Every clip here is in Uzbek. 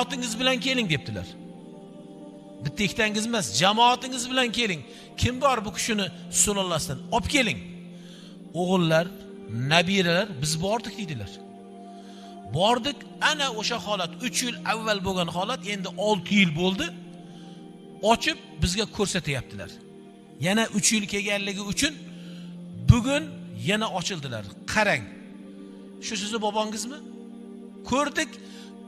jamoatingiz bilan keling debdilar. Bitta ikkitangiz emas, jamoatingiz bilan keling. Kim bor bu kishini sulolasidan olib keling. O'g'illar, nabiralar biz bordik dedilar. Bordik, ana o'sha holat 3 yil avval bo'lgan holat endi 6 yil bo'ldi. Ochib bizga ko'rsatyaptilar. Yana 3 yil kelganligi uchun bugun yana ochildilar. Qarang. Shu sizni bobongizmi? Ko'rdik.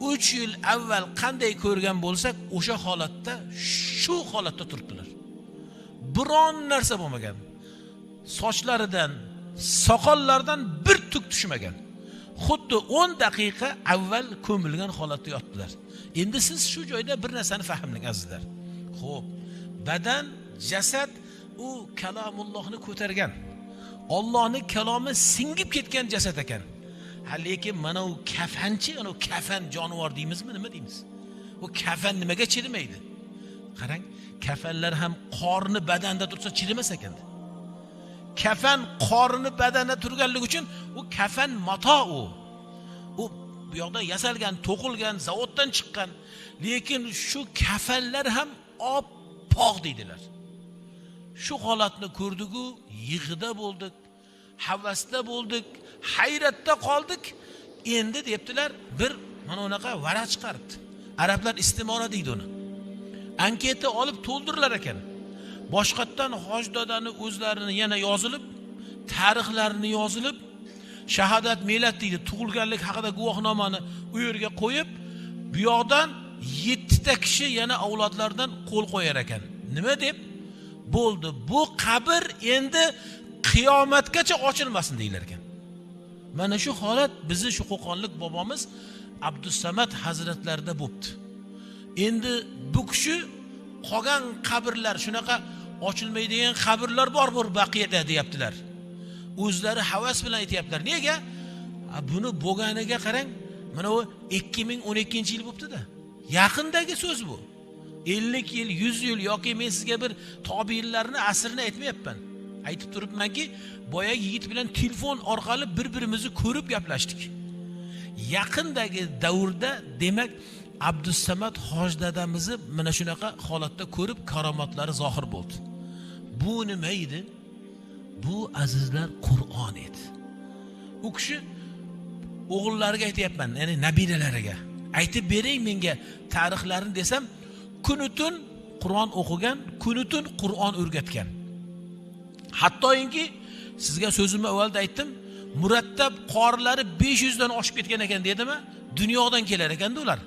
3 yil avval qanday ko'rgan bo'lsak, o'sha holatda, shu holatda turibdilar. Biron narsa bo'lmagan. Sochlaridan, soqollaridan bir tuk tushmagan. Xuddi 10 daqiqa avval ko'milgan holatda yotdilar. Endi siz shu joyda bir narsani fahmlang azizlar. Xo'p, badan, jasad u kalomullohni ko'targan. Allohning kalomi singib ketgan jasad ekan. Lekin mana u kafanchi, ana u kafan jonivor deymizmi, nima deymiz? U kafan nimaga chirimaydi? Qarang, kafanlar ham qorni badanda tursa chirimas ekan. Kafan qorni badanda turganligi uchun u kafan mato u. U bu yoqda yasalgan, to'qilgan, zavoddan chiqqan. Lekin shu kafanlar ham oppoq deydilar. Shu holatni ko'rdik-ku, yig'ida bo'ldik, havasda bo'ldik, hayratda qoldik. Endi debdilar, bir mana unaqa varaq chiqaribdi. Arablar istimora deydi uni. Anketa olib to'ldirlar ekan. Boshqatdan hoj dodani o'zlarini yana yozilib, tarixlarini yozilib, shahodat millat deydi, tug'ilganlik haqida guvohnomani u yerga qo'yib, bu yoqdan 7 ta kishi yana avlodlardan qo'l qo'yar ekan. Nima deb? Bo'ldi. Bu qabr endi qiyomatgacha ochilmasin deylar ekan. Mana shu holat bizni shu Qo'qonlik bobomiz Abdusamad hazratlarida bo'pti. Endi bu kishi qolgan qabrlar, shunaqa ochilmaydigan qabrlar bor baqiyada deyaptilar. O'zlari havas bilan aytayaptilar. Nega? Buni bo'lganiga qarang. Mana u 2012-yil bo'pti-da. Yaqindagi so'z bu. 50 yil, 100 yil yoki men sizga bir tobiinlarni asrini aytmayapman. Aytib turibmanki, boya yigit bilan telefon orqali bir-birimizni ko'rib gaplashdik. Yaqindagi davrda demak Abdusamad hoj dadamizni mana shunaqa holatda ko'rib karomatlari zohir bo'ldi. Bu nima edi? Bu azizlar Qur'on edi. U kishi o'g'illariga aytayapman, ya'ni nabiralariga. Aytib bering menga tarixlarini desam, kunutun Qur'on o'qigan, kunutun Qur'on o'rgatgan. Hattoki sizga so'zimni avvalda aytdim, murattab qorilari 500 dan oshib ketgan ekan dedimi? Dunyodan kelar ekan-da ular.